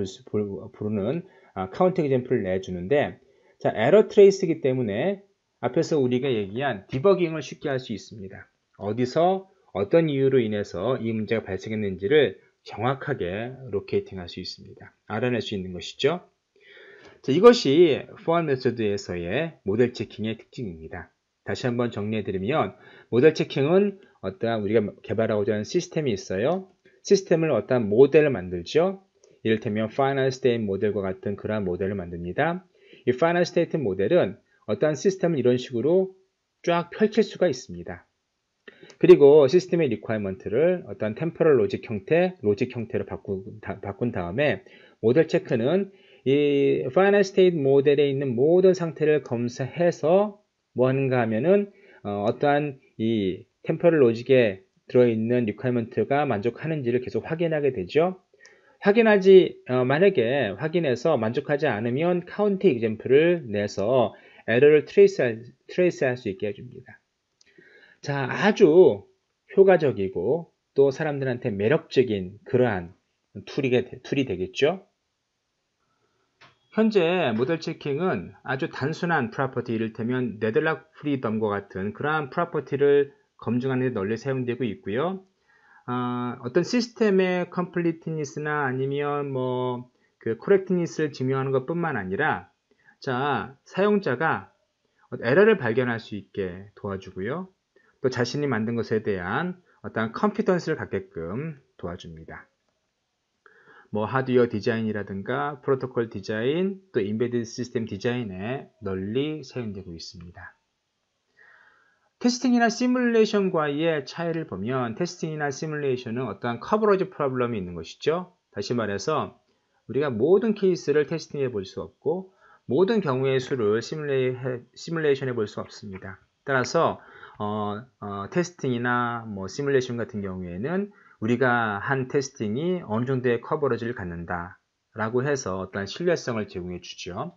부르는 카운트 example을 내주는데, 자, 에러 트레이스이기 때문에 앞에서 우리가 얘기한 디버깅을 쉽게 할 수 있습니다. 어디서 어떤 이유로 인해서 이 문제가 발생했는지를 정확하게 로케이팅 할 수 있습니다. 알아낼 수 있는 것이죠. 자, 이것이 for 메소드에서의 모델 체킹의 특징입니다. 다시 한번 정리해드리면 모델 체킹은 어떠한 우리가 개발하고자 하는 시스템이 있어요. 시스템을 어떠한 모델을 만들죠. 이를테면 Final State 모델과 같은 그러한 모델을 만듭니다. 이 Final State 모델은 어떠한 시스템을 이런 식으로 쫙 펼칠 수가 있습니다. 그리고 시스템의 리퀘어먼트를 어떤 템포럴 로직 형태로 바꾼 다음에 모델 체크는 이 파이널 스테이트 모델에 있는 모든 상태를 검사해서 뭐 하는가 하면은 어떠한 이 템포럴 로직에 들어있는 리퀘어먼트가 만족하는지를 계속 확인하게 되죠. 만약에 확인해서 만족하지 않으면 카운트 example을 내서 에러를 트레이스할 수 있게 해줍니다. 자, 아주 효과적이고 또 사람들한테 매력적인 그러한 툴이 되겠죠. 현재 모델 체킹은 아주 단순한 프로퍼티, 이를테면 네덜락 프리덤과 같은 그러한 프로퍼티를 검증하는 데 널리 사용되고 있고요. 어떤 시스템의 컴플리트니스나 아니면 그 코렉트니스를 증명하는 것 뿐만 아니라, 자, 사용자가 에러를 발견할 수 있게 도와주고요. 또 자신이 만든 것에 대한 어떤 컨피던스를 갖게끔 도와줍니다. 하드웨어 디자인이라든가 프로토콜 디자인, 또 인베디드 시스템 디자인에 널리 사용되고 있습니다. 테스팅이나 시뮬레이션과의 차이를 보면 테스팅이나 시뮬레이션은 어떠한 커버리지 프로블럼이 있는 것이죠. 다시 말해서 우리가 모든 케이스를 테스팅해 볼 수 없고 모든 경우의 수를 시뮬레이션해 볼 수 없습니다. 따라서 테스팅이나 시뮬레이션 같은 경우에는 우리가 한 테스팅이 어느 정도의 커버리지를 갖는다 라고 해서 어떤 신뢰성을 제공해 주죠.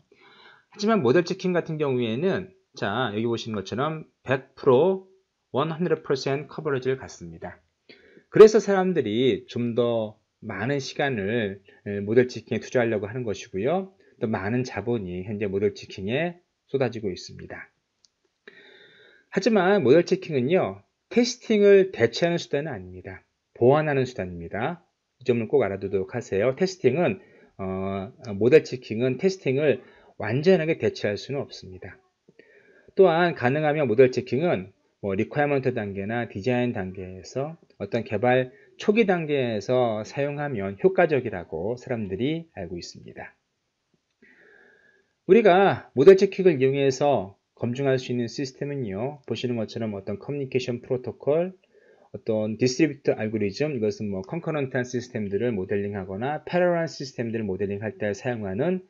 하지만 모델 체킹 같은 경우에는 자, 여기 보시는 것처럼 100% 커버리지를 갖습니다. 그래서 사람들이 좀 더 많은 시간을 모델 체킹에 투자하려고 하는 것이고요. 또 많은 자본이 현재 모델 체킹에 쏟아지고 있습니다. 하지만 모델 체킹은요, 테스팅을 대체하는 수단은 아닙니다. 보완하는 수단입니다. 이 점을 꼭 알아두도록 하세요. 모델 체킹은 테스팅을 완전하게 대체할 수는 없습니다. 또한 가능하면 모델 체킹은 리퀘어먼트 단계나 디자인 단계에서 어떤 개발 초기 단계에서 사용하면 효과적이라고 사람들이 알고 있습니다. 우리가 모델 체킹을 이용해서 검증할 수 있는 시스템은요, 보시는 것처럼 어떤 커뮤니케이션 프로토콜, 어떤 디스트리뷰트 알고리즘, 이것은 컨커런트한 시스템들을 모델링하거나 패러럴 시스템들을 모델링할 때 사용하는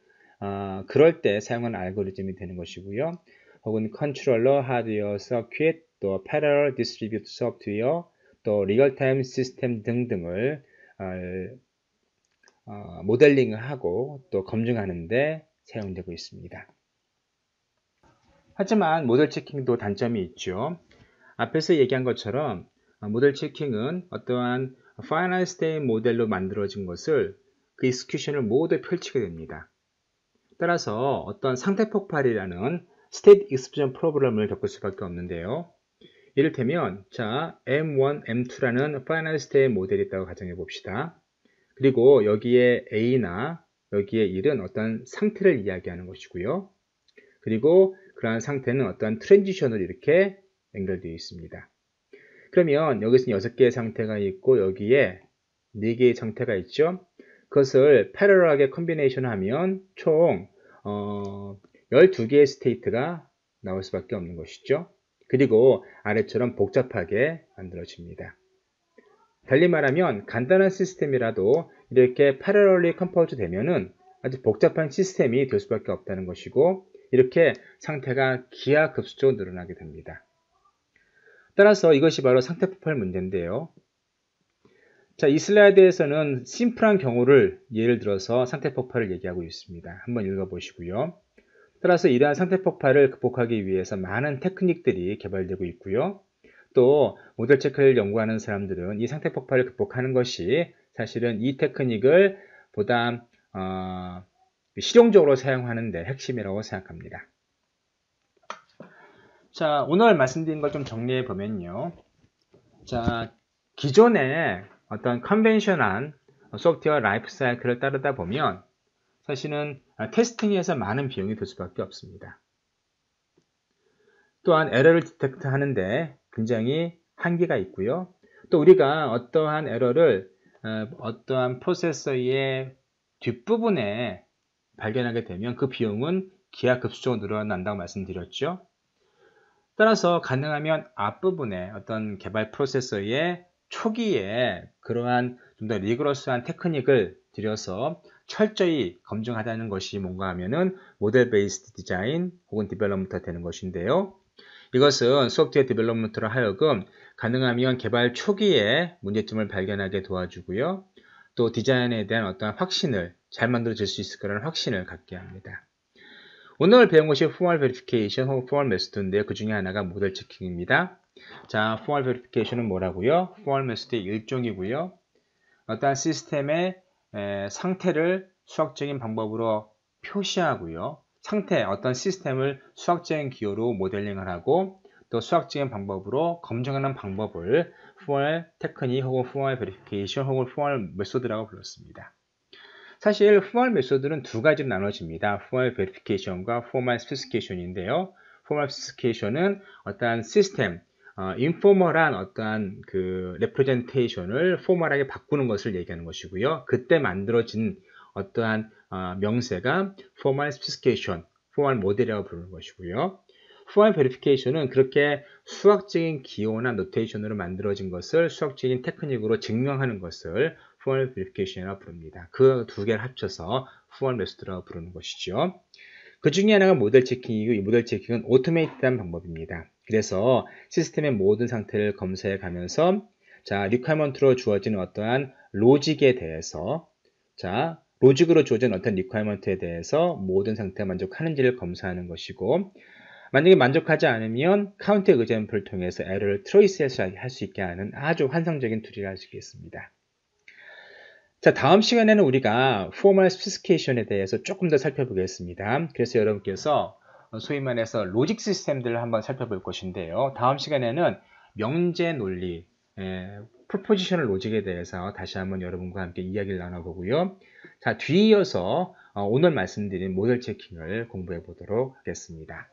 그럴 때 사용하는 알고리즘이 되는 것이고요. 혹은 컨트롤러, 하드웨어, 서킷, 또 패러럴 디스트리뷰트 소프트웨어, 또 리얼타임 시스템 등등을 모델링하고 또 검증하는 데 사용되고 있습니다. 하지만 모델 체킹도 단점이 있죠. 앞에서 얘기한 것처럼 모델 체킹은 어떠한 파이널 스테이트 모델로 만들어진 것을 그 익스큐션을 모두 펼치게 됩니다. 따라서 어떤 상태 폭발이라는 스테이트 익스큐션 프로블럼을 겪을 수밖에 없는데요. 이를테면 자, M1, M2라는 파이널 스테이트 모델이 있다고 가정해 봅시다. 그리고 여기에 A나 여기에 1은 어떤 상태를 이야기하는 것이고요. 그리고 그러한 상태는 어떤 트랜지션으로 이렇게 연결되어 있습니다. 그러면 여기서는 6개의 상태가 있고 여기에 4개의 상태가 있죠. 그것을 패러럴하게 컨비네이션 하면 총 12개의 스테이트가 나올 수밖에 없는 것이죠. 그리고 아래처럼 복잡하게 만들어집니다. 달리 말하면 간단한 시스템이라도 이렇게 패러럴리 컴포즈 되면은 아주 복잡한 시스템이 될 수밖에 없다는 것이고, 이렇게 상태가 기하급수적으로 늘어나게 됩니다. 따라서 이것이 바로 상태 폭발 문제인데요. 자, 이 슬라이드에서는 심플한 경우를 예를 들어서 상태 폭발을 얘기하고 있습니다. 한번 읽어보시고요. 따라서 이러한 상태 폭발을 극복하기 위해서 많은 테크닉들이 개발되고 있고요. 또 모델 체크를 연구하는 사람들은 이 상태 폭발을 극복하는 것이 사실은 이 테크닉을 보다 실용적으로 사용하는 데 핵심이라고 생각합니다. 자, 오늘 말씀드린 걸 좀 정리해 보면요. 자, 기존의 어떤 컨벤셔널한 소프트웨어 라이프 사이클을 따르다 보면 사실은 테스팅에서 많은 비용이 들 수밖에 없습니다. 또한 에러를 디텍트 하는데 굉장히 한계가 있고요. 또 우리가 어떠한 에러를 어떠한 프로세서의 뒷부분에 발견하게 되면 그 비용은 기하급수적으로 늘어난다고 말씀드렸죠. 따라서 가능하면 앞부분에 어떤 개발 프로세서의 초기에 그러한 좀 더 리그러스한 테크닉을 들여서 철저히 검증하다는 것이 뭔가 하면은 모델 베이스드 디자인 혹은 디벨롭먼트가 되는 것인데요. 이것은 소프트웨어 디벨롭먼트로 하여금 가능하면 개발 초기에 문제점을 발견하게 도와주고요. 또 디자인에 대한 어떤 확신을 잘 만들어질 수 있을 거라는 확신을 갖게 합니다. 오늘 배운 것이 formal verification 혹은 formal method인데요. 그 중에 하나가 모델 체킹입니다. 자, formal verification은 뭐라고요? formal method의 일종이고요. 어떠한 시스템의 상태를 수학적인 방법으로 표시하고요. 어떤 시스템을 수학적인 기호로 모델링을 하고 또 수학적인 방법으로 검증하는 방법을 formal 테크닉 혹은 formal verification 혹은 formal method라고 불렀습니다. 사실 formal method는 두 가지로 나눠집니다. formal verification과 formal specification인데요. formal specification은 어떠한 시스템, 인포멀한 어떠한 그 레프레젠테이션을 포멀하게 바꾸는 것을 얘기하는 것이고요. 그때 만들어진 어떠한 명세가 formal specification, formal 모델이라고 부르는 것이고요. formal verification은 그렇게 수학적인 기호나 노테이션으로 만들어진 것을 수학적인 테크닉으로 증명하는 것을 formal verification이라고 부릅니다. 그 두 개를 합쳐서 formal method라고 부르는 것이죠. 그 중에 하나가 모델 체킹이고 이 모델 체킹은 오토메이트한 방법입니다. 그래서 시스템의 모든 상태를 검사해 가면서 자, 리퀘어먼트로 주어진 어떠한 로직에 대해서 자, 로직으로 주어진 어떤 리퀘어먼트에 대해서 모든 상태가 만족하는지를 검사하는 것이고 만약에 만족하지 않으면 카운트 에그젬플을 통해서 에러를 트레이스 할 수 있게 하는 아주 환상적인 툴이라 할 수 있겠습니다. 자, 다음 시간에는 우리가 formal specification에 대해서 조금 더 살펴보겠습니다. 그래서 여러분께서 소위 말해서 로직 시스템들을 한번 살펴볼 것인데요. 다음 시간에는 명제 논리, 프로포지셔널 로직에 대해서 다시 한번 여러분과 함께 이야기를 나눠보고요. 자, 뒤이어서 오늘 말씀드린 모델 체킹을 공부해 보도록 하겠습니다.